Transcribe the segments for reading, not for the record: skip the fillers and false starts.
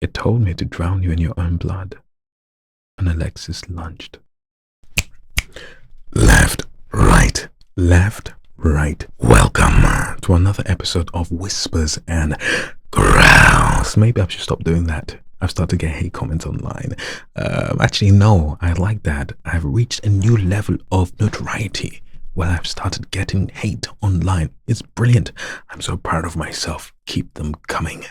It told me to drown you in your own blood. And Alexis lunged. Left, right, left, right. Welcome to another episode of Whispers and Growls. Maybe I should stop doing that. I've started to get hate comments online. Actually, no, I like that. I've reached a new level of notoriety where I've started getting hate online. It's brilliant. I'm so proud of myself. Keep them coming.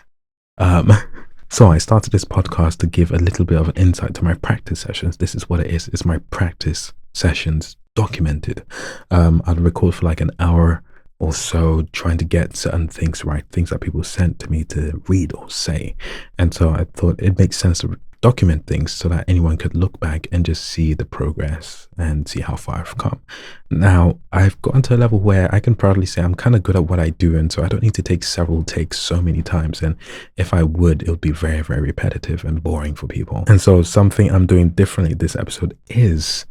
So I started this podcast to give a little bit of an insight to my practice sessions. This is what it is. It's my practice sessions documented. I'd record for like an hour or so trying to get certain things right, things that people sent to me to read or say. And so I thought it makes sense to document things so that anyone could look back and just see the progress and see how far I've come. Now, I've gotten to a level where I can proudly say I'm kind of good at what I do, and so I don't need to take several takes so many times. And if I would, it would be very, very repetitive and boring for people. And so something I'm doing differently this episode is...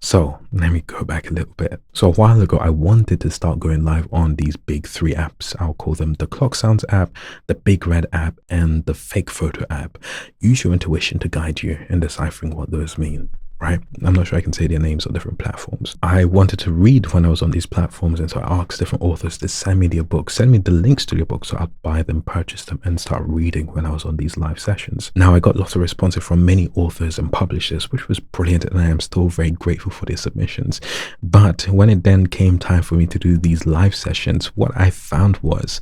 So let me go back a little bit. So a while ago, I wanted to start going live on these big three apps. I'll call them the Clock Sounds app, the Big Red app, and the Fake Photo app. Use your intuition to guide you in deciphering what those mean, right? I'm not sure I can say their names on different platforms. I wanted to read when I was on these platforms, and so I asked different authors to send me their books, send me the links to their books, so I'd buy them, purchase them, and start reading when I was on these live sessions. Now, I got lots of responses from many authors and publishers, which was brilliant, and I am still very grateful for their submissions. But when it then came time for me to do these live sessions, what I found was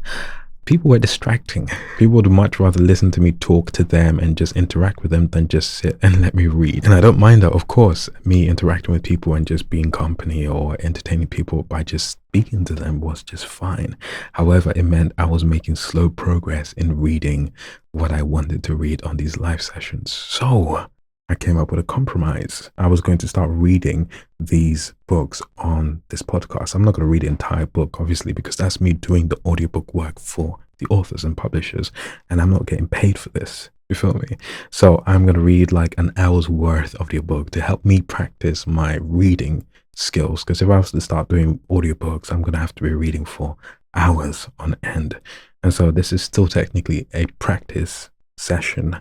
people were distracting. People would much rather listen to me talk to them and just interact with them than just sit and let me read. And I don't mind that, of course. Me interacting with people and just being company or entertaining people by just speaking to them was just fine. However, it meant I was making slow progress in reading what I wanted to read on these live sessions. So I came up with a compromise. I was going to start reading these books on this podcast. I'm not going to read the entire book, obviously, because that's me doing the audiobook work for the authors and publishers, and I'm not getting paid for this. You feel me? So I'm going to read like an hour's worth of the book to help me practice my reading skills. Because if I was to start doing audiobooks, I'm going to have to be reading for hours on end. And so this is still technically a practice session,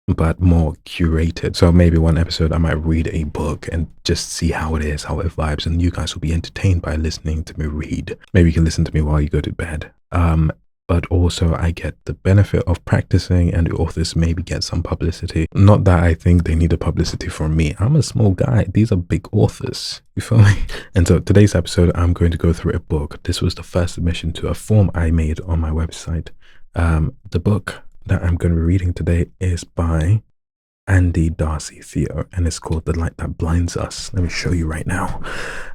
but more curated. So maybe one episode I might read a book and just see how it is, how it vibes, and you guys will be entertained by listening to me read. Maybe you can listen to me while you go to bed. But also I get the benefit of practicing, and the authors maybe get some publicity. Not that I think they need the publicity from me. I'm a small guy. These are big authors. You feel me? And so today's episode, I'm going to go through a book. This was the first submission to a form I made on my website. The book that I'm going to be reading today is by Darcy, Theo, and it's called The Light That Blinds Us. Let me show you right now.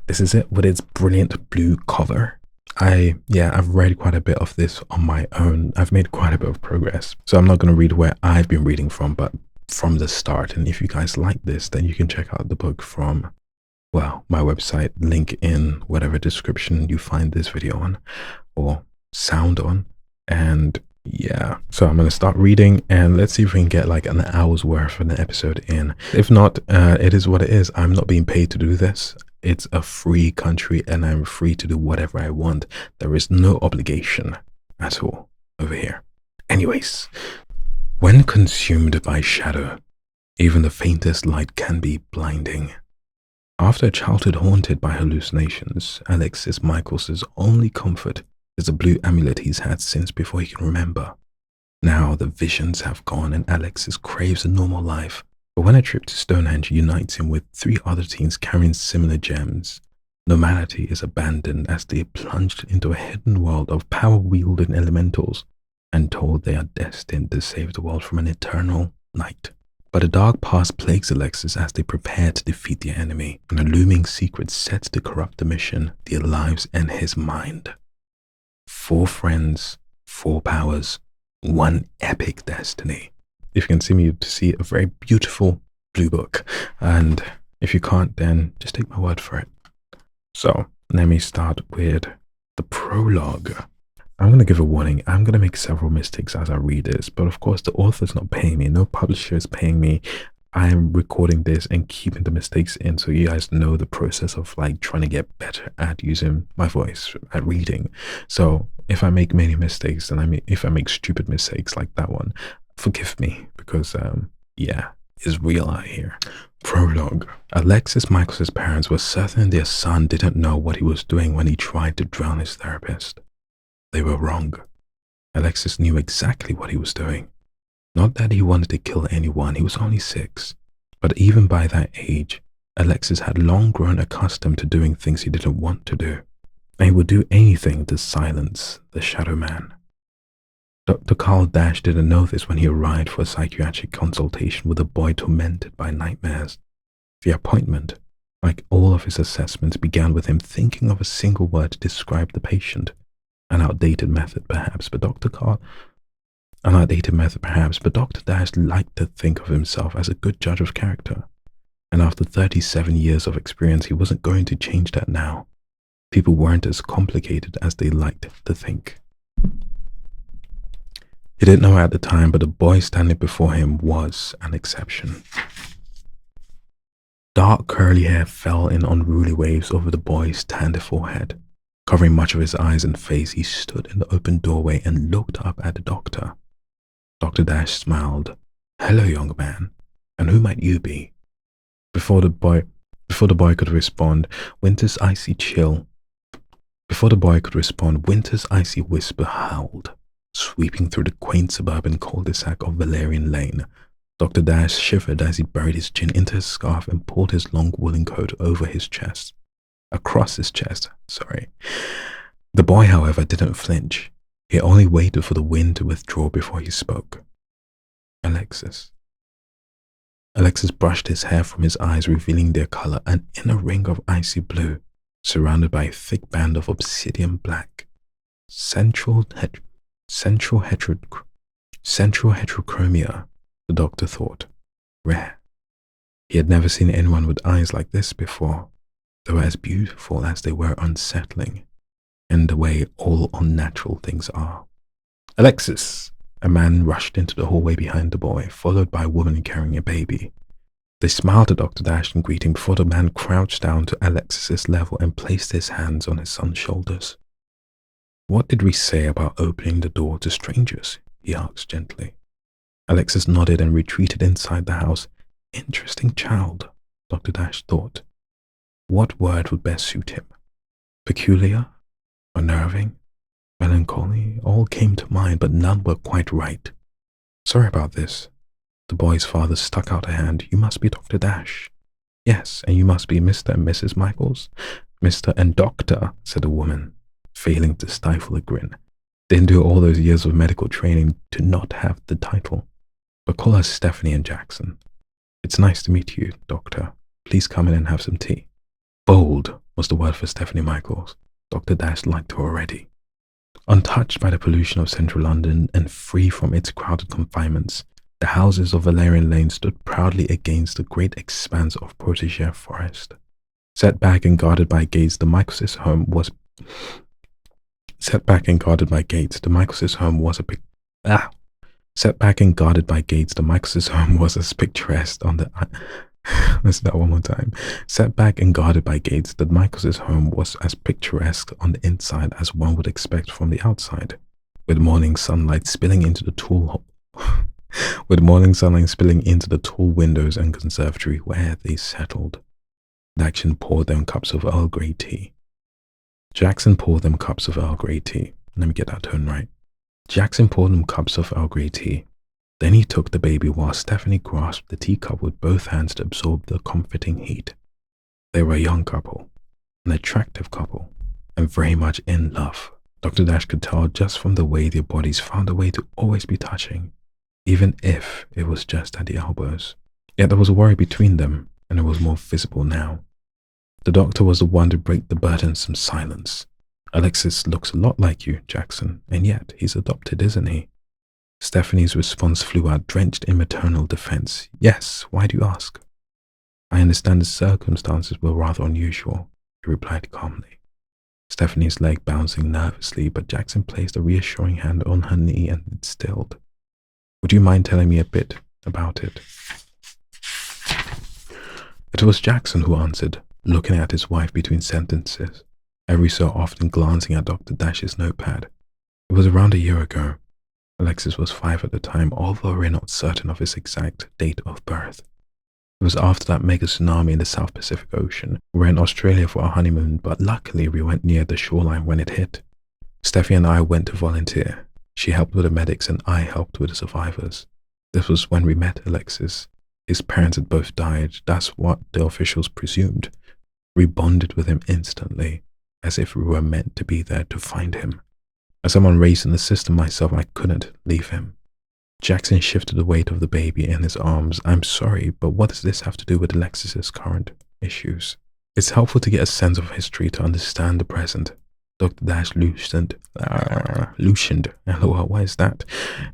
This is it with its brilliant blue cover. I've read quite a bit of this on my own. I've made quite a bit of progress. So I'm not going to read where I've been reading from, but from the start. And if you guys like this, then you can check out the book from, well, my website, link in whatever description you find this video on or sound on. And yeah, so I'm going to start reading, and let's see if we can get like an hour's worth of an episode in. If not, it is what it is. I'm not being paid to do this. It's a free country, and I'm free to do whatever I want. There is no obligation at all over here. Anyways, when consumed by shadow, even the faintest light can be blinding. After a childhood haunted by hallucinations, Alexis Michaels' only comfort is a blue amulet he's had since before he can remember. Now the visions have gone, and Alexis craves a normal life. But when a trip to Stonehenge unites him with 3 other teens carrying similar gems, normality is abandoned as they are plunged into a hidden world of power-wielding elementals and told they are destined to save the world from an eternal night. But a dark past plagues Alexis as they prepare to defeat their enemy, and a looming secret sets to corrupt the mission, their lives, and his mind. 4 friends, 4 powers, 1 epic destiny. If you can see me, to see a very beautiful blue book. And if you can't, then just take my word for it. So let me start with the prologue. I'm going to give a warning. I'm going to make several mistakes as I read this, but of course the author's not paying me. No publisher is paying me. I am recording this and keeping the mistakes in so you guys know the process of like trying to get better at using my voice at reading. So if I make many mistakes, and if I make stupid mistakes like that one, forgive me because, yeah, it's real out here. Prologue. Alexis Michaels' parents were certain their son didn't know what he was doing when he tried to drown his therapist. They were wrong. Alexis knew exactly what he was doing. Not that he wanted to kill anyone, he was only 6. But even by that age, Alexis had long grown accustomed to doing things he didn't want to do, and he would do anything to silence the Shadow Man. Dr. Carl Dash didn't know this when he arrived for a psychiatric consultation with a boy tormented by nightmares. The appointment, like all of his assessments, began with him thinking of a single word to describe the patient. An outdated method, perhaps, but Dr. Dash liked to think of himself as a good judge of character. And after 37 years of experience, he wasn't going to change that now. People weren't as complicated as they liked to think. He didn't know at the time, but the boy standing before him was an exception. Dark curly hair fell in unruly waves over the boy's tanned forehead. Covering much of his eyes and face, he stood in the open doorway and looked up at the doctor. Dr. Dash smiled. "Hello, young man. And who might you be?" Before the boy could respond, Winter's icy whisper howled, sweeping through the quaint suburban cul-de-sac of Valerian Lane. Dr. Dash shivered as he buried his chin into his scarf and pulled his long woolen coat across his chest. The boy, however, didn't flinch. He only waited for the wind to withdraw before he spoke. Alexis brushed his hair from his eyes, revealing their color, an inner ring of icy blue, surrounded by a thick band of obsidian black. Central heterochromia, the doctor thought. Rare. He had never seen anyone with eyes like this before. They were as beautiful as they were unsettling, in the way all unnatural things are. "Alexis!" A man rushed into the hallway behind the boy, followed by a woman carrying a baby. They smiled at Dr. Dash in greeting before the man crouched down to Alexis's level and placed his hands on his son's shoulders. "What did we say about opening the door to strangers?" he asked gently. Alexis nodded and retreated inside the house. Interesting child, Dr. Dash thought. What word would best suit him? Peculiar? Unnerving? Melancholy? All came to mind, but none were quite right. "Sorry about this." The boy's father stuck out a hand. "You must be Dr. Dash." "Yes, and you must be Mr. and Mrs. Michaels." "Mr. and Doctor," said the woman, failing to stifle a grin. "Didn't do all those years of medical training to not have the title. But call us Stephanie and Jackson." "It's nice to meet you, Doctor. Please come in and have some tea." Bold was the word for Stephanie Michaels. Dr. Dash liked her already. Untouched by the pollution of central London and free from its crowded confinements, the houses of Valerian Lane stood proudly against the great expanse of protégé forest. Set back and guarded by gates, the Michaels' home was as picturesque on the let's do that one more time. Set back and guarded by gates, the Michaels' home was as picturesque on the inside as one would expect from the outside, with morning sunlight spilling into the tall windows and conservatory where they settled. Jackson poured them cups of Earl Grey tea. Jackson poured them cups of Earl Grey tea. Let me get that tone right. Jackson poured them cups of Earl Grey tea. Then he took the baby while Stephanie grasped the teacup with both hands to absorb the comforting heat. They were a young couple, an attractive couple, and very much in love. Dr. Dash could tell just from the way their bodies found a way to always be touching, even if it was just at the elbows. Yet there was a worry between them, and it was more visible now. The doctor was the one to break the burdensome silence. "Alexis looks a lot like you, Jackson, and yet he's adopted, isn't he?" Stephanie's response flew out, drenched in maternal defense. "Yes, why do you ask?" "I understand the circumstances were rather unusual," he replied calmly. Stephanie's leg bouncing nervously, but Jackson placed a reassuring hand on her knee and it stilled. "Would you mind telling me a bit about it?" It was Jackson who answered, looking at his wife between sentences, every so often glancing at Dr. Dash's notepad. "It was around a year ago. Alexis was 5 at the time, although we're not certain of his exact date of birth. It was after that mega tsunami in the South Pacific Ocean. We were in Australia for our honeymoon, but luckily we went near the shoreline when it hit. Steffi and I went to volunteer. She helped with the medics and I helped with the survivors. This was when we met Alexis. His parents had both died. That's what the officials presumed. We bonded with him instantly, as if we were meant to be there to find him. As someone raised in the system myself, I couldn't leave him. Jackson shifted the weight of the baby in his arms. I'm sorry, but what does this have to do with Alexis's current issues? It's helpful to get a sense of history to understand the present. Dr. Dash loosened. LOL, why is that?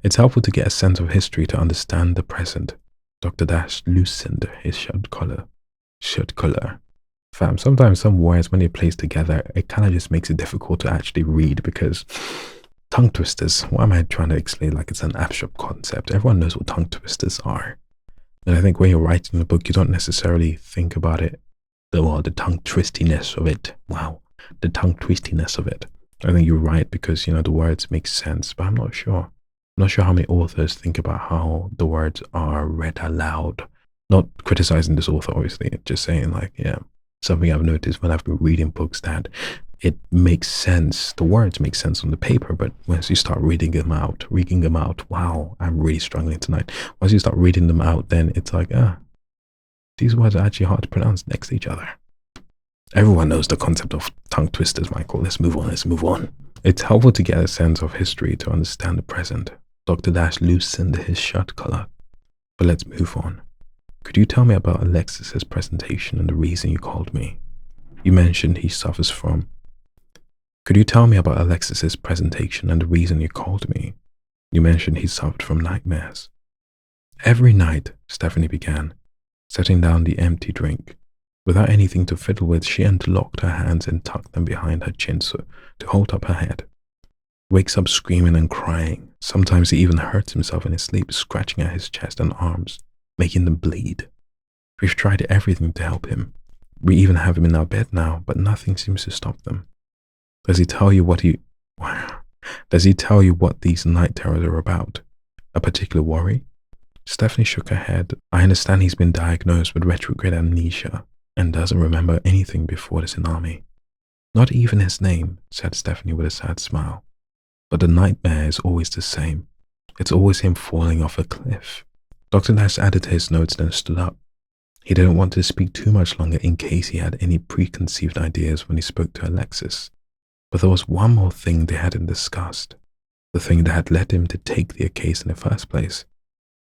It's helpful to get a sense of history to understand the present. Dr. Dash loosened his shirt collar. Fam, sometimes some words, when they're placed together, it kind of just makes it difficult to actually read because tongue twisters, what am I trying to explain like it's an abstract concept? Everyone knows what tongue twisters are. And I think when you're writing a book, you don't necessarily think about it, the tongue twistiness of it. Wow, the tongue twistiness of it. I think you're right because, the words make sense, but I'm not sure. I'm not sure how many authors think about how the words are read aloud. Not criticizing this author, obviously, just saying something I've noticed when I've been reading books that it makes sense. The words make sense on the paper, but once you start reading them out, wow, I'm really struggling tonight. Once you start reading them out, then it's like, these words are actually hard to pronounce next to each other. Everyone knows the concept of tongue twisters, Michael. Let's move on. It's helpful to get a sense of history to understand the present. Dr. Dash loosened his shirt collar. But let's move on. Could you tell me about Alexis's presentation and the reason you called me? You mentioned he suffers from... Could you tell me about Alexis's presentation and the reason you called me? You mentioned he suffered from nightmares. Every night, Stephanie began, setting down the empty drink. Without anything to fiddle with, she interlocked her hands and tucked them behind her chin so to hold up her head. Wakes up screaming and crying. Sometimes he even hurts himself in his sleep, scratching at his chest and arms, making them bleed. We've tried everything to help him. We even have him in our bed now, but nothing seems to stop them. Does he tell you what these night terrors are about? A particular worry? Stephanie shook her head. I understand he's been diagnosed with retrograde amnesia and doesn't remember anything before the tsunami. Not even his name, said Stephanie with a sad smile. But the nightmare is always the same. It's always him falling off a cliff. Dr. Nash added to his notes, then stood up. He didn't want to speak too much longer in case he had any preconceived ideas when he spoke to Alexis. But there was one more thing they hadn't discussed. The thing that had led him to take the case in the first place.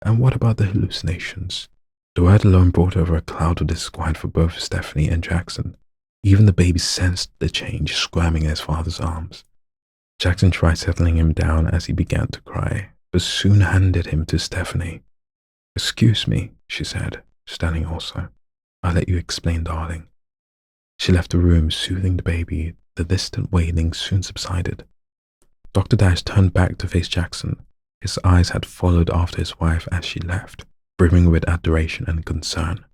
And what about the hallucinations? The word alone brought over a cloud of disquiet for both Stephanie and Jackson. Even the baby sensed the change, squirming in his father's arms. Jackson tried settling him down as he began to cry, but soon handed him to Stephanie. Excuse me, she said, standing also. I'll let you explain, darling. She left the room, soothing the baby. The distant wailing soon subsided. Dr. Dash turned back to face Jackson. His eyes had followed after his wife as she left, brimming with adoration and concern.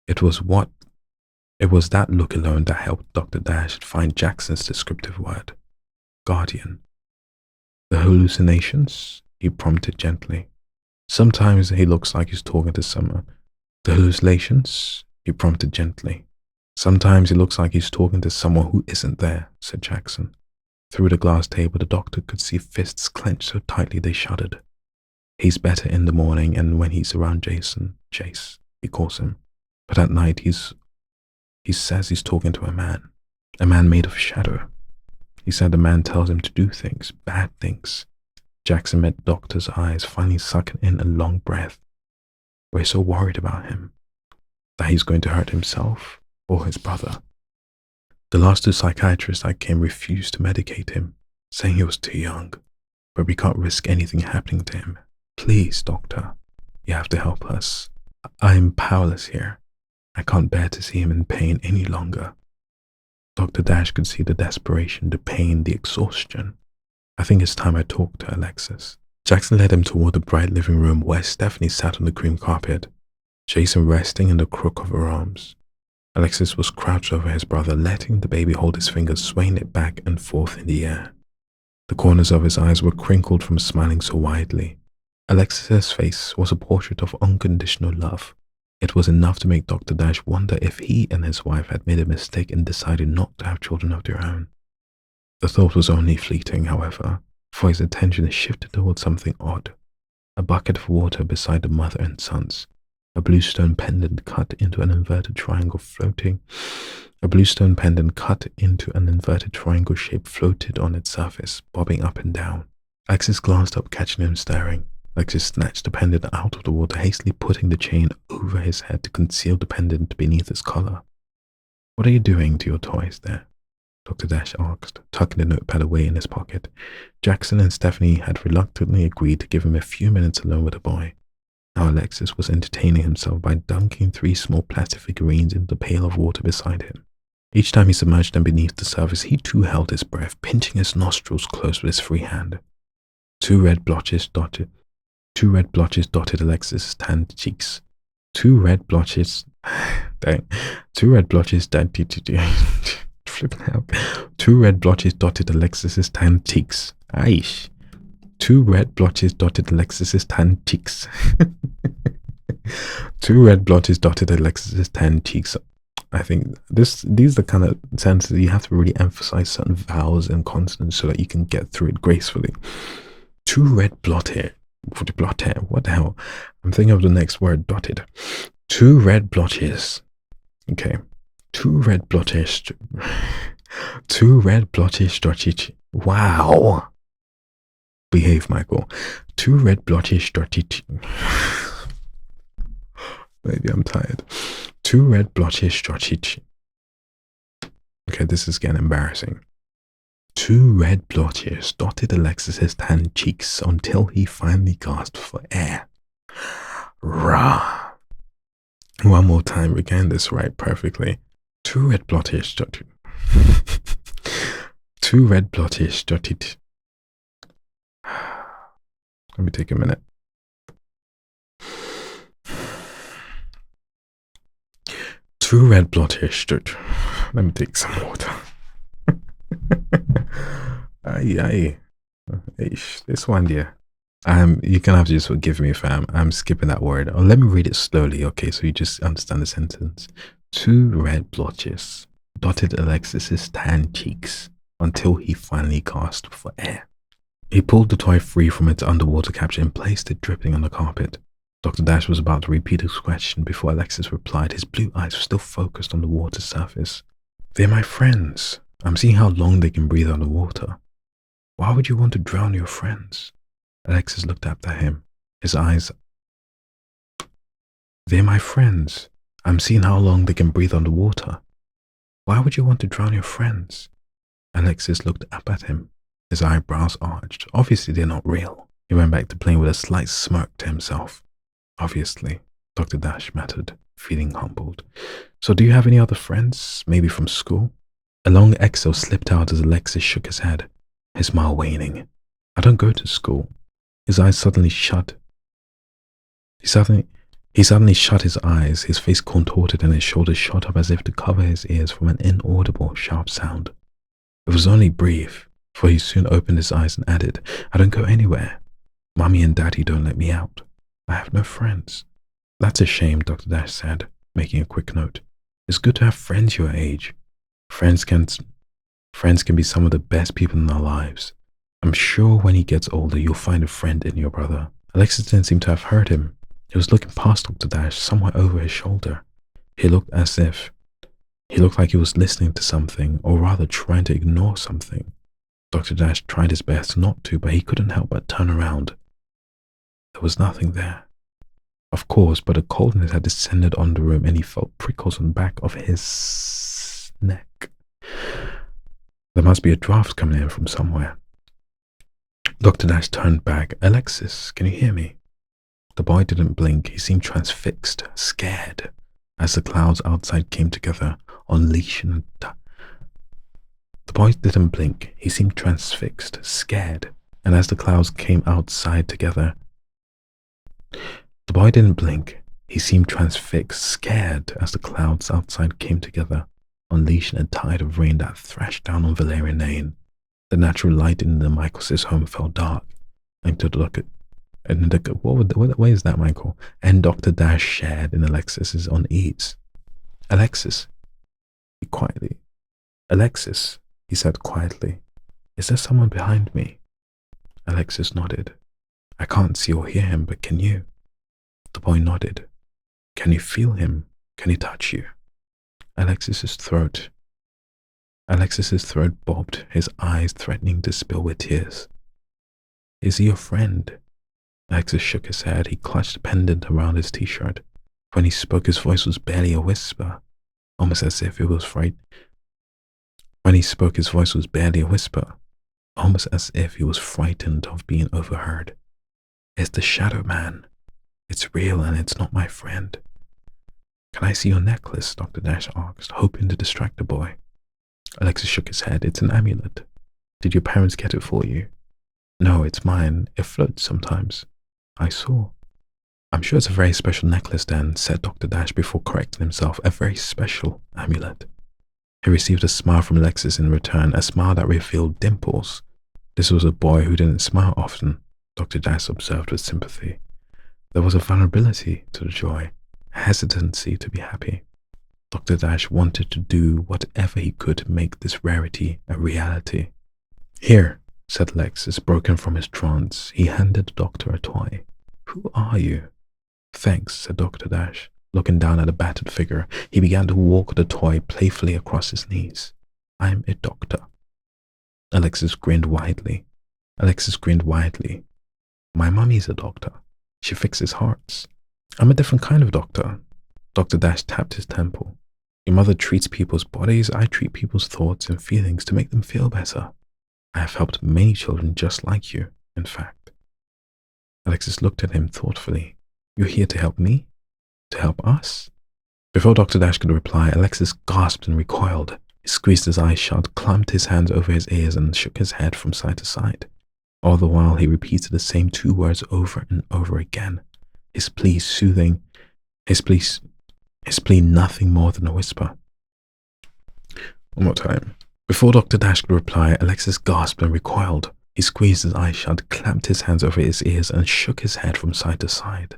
It was that look alone that helped Dr. Dash find Jackson's descriptive word. Guardian. The hallucinations? He prompted gently. Sometimes he looks like he's talking to someone. The hallucinations? He prompted gently. Sometimes he looks like he's talking to someone who isn't there, said Jackson. Through the glass table, the doctor could see fists clenched so tightly they shuddered. He's better in the morning, and when he's around Chase, he calls him. But at night, he says he's talking to a man made of shadow. He said the man tells him to do things, bad things. Jackson met the doctor's eyes, finally sucking in a long breath. We're so worried about him, that he's going to hurt himself or his brother. The last 2 psychiatrists that came refused to medicate him, saying he was too young, but we can't risk anything happening to him. Please, doctor, you have to help us. I'm powerless here. I can't bear to see him in pain any longer. Dr. Dash could see the desperation, the pain, the exhaustion. I think it's time I talked to Alexis. Jackson led him toward the bright living room where Stephanie sat on the cream carpet, Jason resting in the crook of her arms. Alexis was crouched over his brother, letting the baby hold his fingers, swaying it back and forth in the air. The corners of his eyes were crinkled from smiling so widely. Alexis's face was a portrait of unconditional love. It was enough to make Dr. Dash wonder if he and his wife had made a mistake in deciding not to have children of their own. The thought was only fleeting, however, for his attention shifted towards something odd. A bucket of water beside the mother and sons. A blue stone pendant cut into an inverted triangle floating. A blue stone pendant cut into an inverted triangle shape floated on its surface, bobbing up and down. Alexis glanced up, catching him staring. Alexis snatched the pendant out of the water, hastily putting the chain over his head to conceal the pendant beneath his collar. "What are you doing to your toys there?" Dr. Dash asked, tucking the notepad away in his pocket. Jackson and Stephanie had reluctantly agreed to give him a few minutes alone with the boy. Now Alexis was entertaining himself by dunking 3 small plastic figurines into the pail of water beside him. Each time he submerged them beneath the surface, he too held his breath, pinching his nostrils close with his free hand. Two red blotches dotted Alexis's tanned cheeks. Two red blotches dotted Alexis's tanned cheeks. Aish. 2 red blotches dotted Alexis's tanned cheeks. 2 red blotches dotted Alexis's tanned cheeks. I think these are the kind of sentences you have to really emphasize certain vowels and consonants so that you can get through it gracefully. 2 red blotted. What the hell? I'm thinking of the next word, dotted. 2 red blotches. Okay. 2 red blotches. 2 red blotches dotted. Wow. Behave, Michael. 2 red blotches dotted. Maybe I'm tired. 2 red blotches dotted. Okay, this is getting embarrassing. 2 red blotches dotted Alexis's tanned cheeks until he finally gasped for air. Rah. One more time, we're getting this right perfectly. 2 red blotches dotted. 2 red blotches dotted. Let me take a minute. 2 red blotches dotted. Let me take some water. Aye. This one, yeah. You're gonna have to just forgive me, fam. I'm skipping that word. Oh, let me read it slowly, okay, so you just understand the sentence. 2 red blotches dotted Alexis's tanned cheeks until he finally gasped for air. He pulled the toy free from its underwater capture and placed it dripping on the carpet. Dr. Dash was about to repeat his question before Alexis replied, his blue eyes still focused on the water's surface. "They're my friends. I'm seeing how long they can breathe underwater. Why would you want to drown your friends?" Alexis looked up at him, his eyes. "They're my friends. I'm seeing how long they can breathe underwater. Why would you want to drown your friends?" Alexis looked up at him, his eyebrows arched. Obviously, they're not real. He went back to playing with a slight smirk to himself. Obviously, Dr. Dash muttered, feeling humbled. "So do you have any other friends, maybe from school?" A long exhale slipped out as Alexis shook his head, his smile waning. "I don't go to school." His eyes suddenly shut. He suddenly shut his eyes, his face contorted and his shoulders shot up as if to cover his ears from an inaudible, sharp sound. It was only brief, for he soon opened his eyes and added, "I don't go anywhere. Mommy and Daddy don't let me out. I have no friends." "That's a shame," Dr. Dash said, making a quick note. "It's good to have friends your age. Friends can be some of the best people in our lives. I'm sure when he gets older, you'll find a friend in your brother." Alexis didn't seem to have heard him. He was looking past Dr. Dash, somewhat over his shoulder. He looked like he was listening to something, or rather trying to ignore something. Dr. Dash tried his best not to, but he couldn't help but turn around. There was nothing there. Of course, but a coldness had descended on the room and he felt prickles on the back of his neck. There must be a draft coming in from somewhere. Dr. Dash turned back. "Alexis, can you hear me?" The boy didn't blink. He seemed transfixed, scared, as the clouds outside came together, unleashing. The boy didn't blink. He seemed transfixed, scared, and as the clouds came outside together. The boy didn't blink. He seemed transfixed, scared, as the clouds outside came together, unleashing a tide of rain that thrashed down on Valerian Lane. The natural light in the Michael's home fell dark. Into the look at and the, what is that, Michael? And Dr. Dash shared in Alexis's unease. Alexis, he quietly. Alexis, he said quietly. Is there someone behind me? Alexis nodded. I can't see or hear him, but can you? The boy nodded. Can you feel him? Can he touch you? Alexis's throat bobbed, his eyes threatening to spill with tears. Is he your friend? Alexis shook his head. He clutched a pendant around his t-shirt. When he spoke, his voice was barely a whisper, almost as if it was frightened. When he spoke, his voice was barely a whisper, almost as if he was frightened of being overheard. It's the Shadow Man. It's real and it's not my friend. Can I see your necklace? Dr. Dash asked, hoping to distract the boy. Alexis shook his head. It's an amulet. Did your parents get it for you? No, it's mine. It floats sometimes. I saw. I'm sure it's a very special necklace then, said Dr. Dash before correcting himself. A very special amulet. He received a smile from Alexis in return, a smile that revealed dimples. This was a boy who didn't smile often, Dr. Dash observed with sympathy. There was a vulnerability to the joy, a hesitancy to be happy. Dr. Dash wanted to do whatever he could to make this rarity a reality. Here, said Alexis, broken from his trance. He handed the doctor a toy. Who are you? Thanks, said Dr. Dash. Looking down at the battered figure, he began to walk the toy playfully across his knees. I'm a doctor. Alexis grinned widely. My mummy's a doctor. She fixes hearts. I'm a different kind of doctor. Dr. Dash tapped his temple. Your mother treats people's bodies. I treat people's thoughts and feelings to make them feel better. I have helped many children just like you, in fact. Alexis looked at him thoughtfully. You're here to help me? To help us? Before Dr. Dash could reply, Alexis gasped and recoiled. He squeezed his eyes shut, clamped his hands over his ears, and shook his head from side to side. All the while, he repeated the same two words over and over again, his plea soothing, his plea nothing more than a whisper. One more time. Before Dr. Dash could reply, Alexis gasped and recoiled. He squeezed his eyes shut, clamped his hands over his ears, and shook his head from side to side.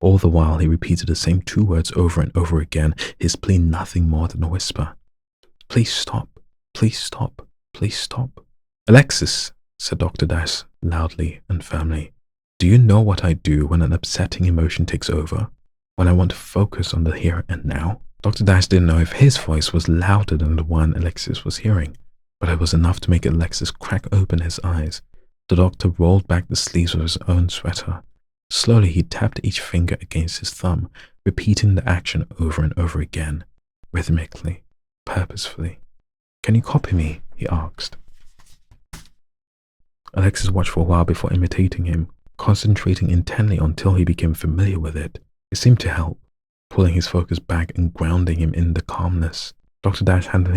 All the while, he repeated the same two words over and over again, his plea nothing more than a whisper. Please stop. Please stop. Please stop. Alexis, said Dr. Dash loudly and firmly, do you know what I do when an upsetting emotion takes over? When I want to focus on the here and now? Dr. Dash didn't know if his voice was louder than the one Alexis was hearing, but it was enough to make Alexis crack open his eyes. The doctor rolled back the sleeves of his own sweater. Slowly, he tapped each finger against his thumb, repeating the action over and over again, rhythmically, purposefully. Can you copy me? He asked. Alexis watched for a while before imitating him, concentrating intently until he became familiar with it. It seemed to help, pulling his focus back and grounding him in the calmness. Dr. Dash handed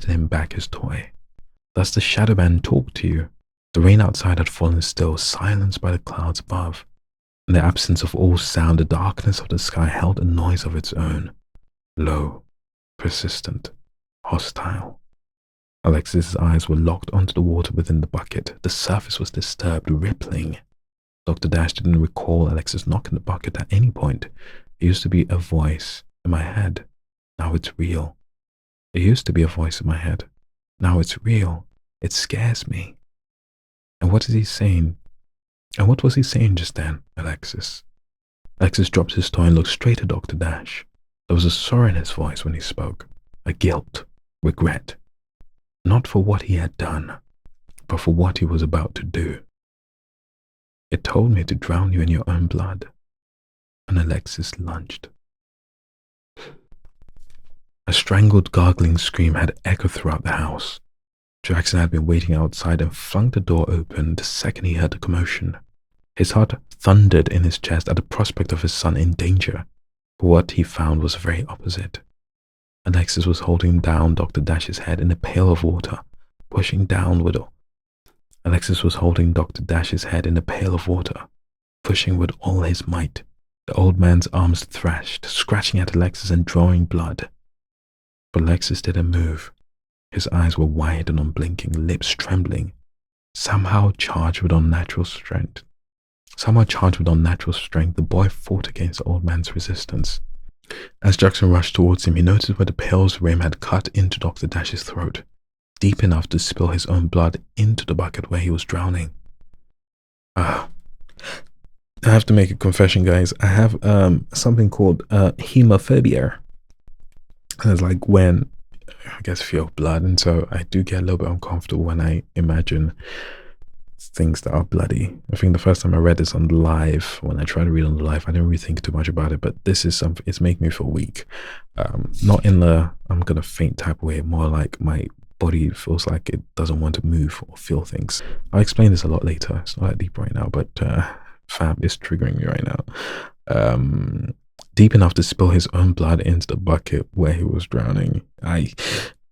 him back his toy. Does the Shadow Man talk to you? The rain outside had fallen still, silenced by the clouds above. In the absence of all sound, the darkness of the sky held a noise of its own. Low, persistent, hostile. Alexis's eyes were locked onto the water within the bucket. The surface was disturbed, rippling. Dr. Dash didn't recall Alexis knocking the bucket at any point. It used to be a voice in my head. Now it's real. It used to be a voice in my head. Now it's real. It scares me. And what is he saying? And what was he saying just then, Alexis? Alexis dropped his toy and looked straight at Dr. Dash. There was a sorrow in his voice when he spoke, a guilt, regret. Not for what he had done, but for what he was about to do. It told me to drown you in your own blood. And Alexis lunged. A strangled, gargling scream had echoed throughout the house. Jackson had been waiting outside and flung the door open the second he heard the commotion. His heart thundered in his chest at the prospect of his son in danger. But what he found was the very opposite. Alexis was holding down Dr. Dash's head in a pail of water, pushing downward. Alexis was holding Dr. Dash's head in a pail of water, pushing with all his might. The old man's arms thrashed, scratching at Alexis and drawing blood. But Alexis didn't move. His eyes were wide and unblinking, lips trembling, somehow charged with unnatural strength. The boy fought against the old man's resistance. As Jackson rushed towards him, he noticed where the pail's rim had cut into Dr. Dash's throat, deep enough to spill his own blood into the bucket where he was drowning. I have to make a confession, guys. I have something called hemophobia. And it's like when I guess feel blood, and so I do get a little bit uncomfortable when I imagine things that are bloody. I think the first time I read this on live, when I tried to read on the live, I didn't really think too much about it, but this is something, it's making me feel weak. Not in the I'm gonna faint type of way, more like my body feels like it doesn't want to move or feel things. I'll explain this a lot later. It's not that deep right now, but fam, it's triggering me right now. Deep enough to spill his own blood into the bucket where he was drowning.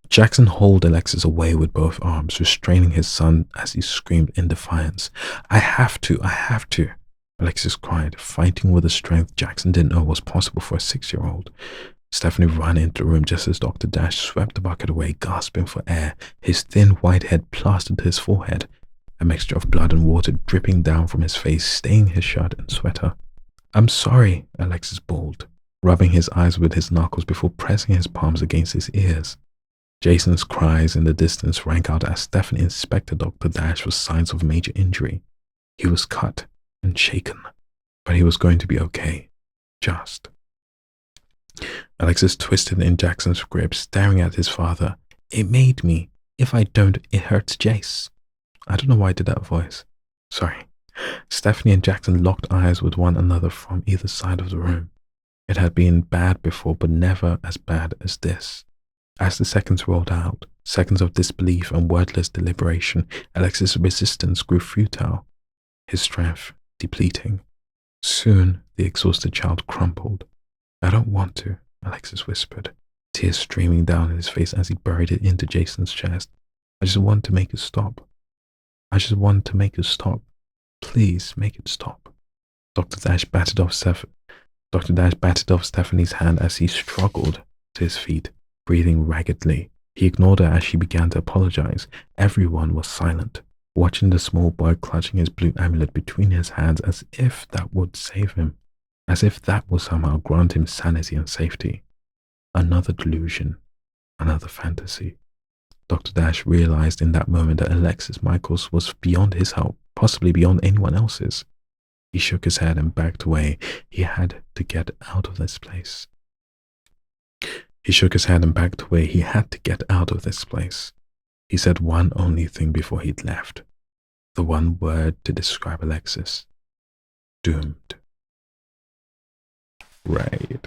Jackson hauled Alexis away with both arms, restraining his son as he screamed in defiance. I have to, Alexis cried, fighting with a strength Jackson didn't know was possible for a 6-year-old. Stephanie ran into the room just as Dr. Dash swept the bucket away, gasping for air, his thin white head plastered to his forehead, a mixture of blood and water dripping down from his face, staining his shirt and sweater. I'm sorry, Alexis bawled, rubbing his eyes with his knuckles before pressing his palms against his ears. Jason's cries in the distance rang out as Stephanie inspected Dr. Dash for signs of major injury. He was cut and shaken, but he was going to be okay. Just. Alexis twisted in Jackson's grip, staring at his father. It made me. If I don't, it hurts Jace. I don't know why I did that voice. Sorry. Stephanie and Jackson locked eyes with one another from either side of the room. It had been bad before, but never as bad as this. As the seconds rolled out, seconds of disbelief and wordless deliberation, Alexis' resistance grew futile, his strength depleting. Soon, the exhausted child crumpled. I don't want to, Alexis whispered, tears streaming down his face as he buried it into Jason's chest. I just want to make it stop. Please make it stop. Dr. Dash batted off Stephanie's hand as he struggled to his feet, breathing raggedly. He ignored her as she began to apologize. Everyone was silent, watching the small boy clutching his blue amulet between his hands as if that would save him, as if that would somehow grant him sanity and safety. Another delusion, another fantasy. Dr. Dash realized in that moment that Alexis Michaels was beyond his help, possibly beyond anyone else's. He shook his head and backed away. He had to get out of this place. He had to get out of this place. He said one only thing before he'd left. The one word to describe Alexis. Doomed. Right.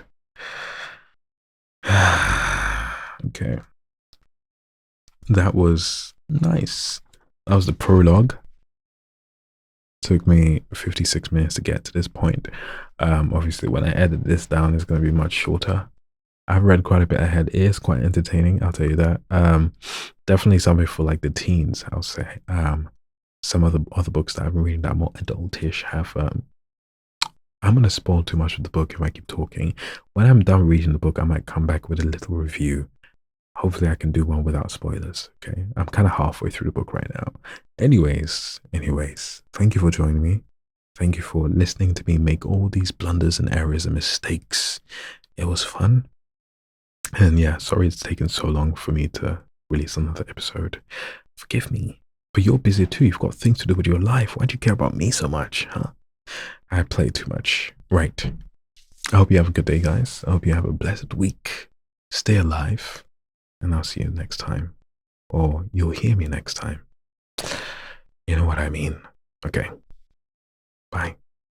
Okay. That was nice. That was the prologue. Took me 56 minutes to get to this point. Obviously, when I edit this down, it's going to be much shorter. I've read quite a bit ahead. It is quite entertaining, I'll tell you that. Definitely something for like the teens, I'll say. Some of the other books that I've been reading that are more adultish have I'm going to spoil too much of the book if I keep talking. When I'm done reading the book, I might come back with a little review. Hopefully I can do one without spoilers, okay? I'm kind of halfway through the book right now. Anyways, thank you for joining me. Thank you for listening to me make all these blunders and errors and mistakes. It was fun. And yeah, sorry it's taken so long for me to release another episode. Forgive me. But you're busy too. You've got things to do with your life. Why do you care about me so much, huh? I play too much. Right. I hope you have a good day, guys. I hope you have a blessed week. Stay alive. And I'll see you next time. Or you'll hear me next time. You know what I mean. Okay. Bye.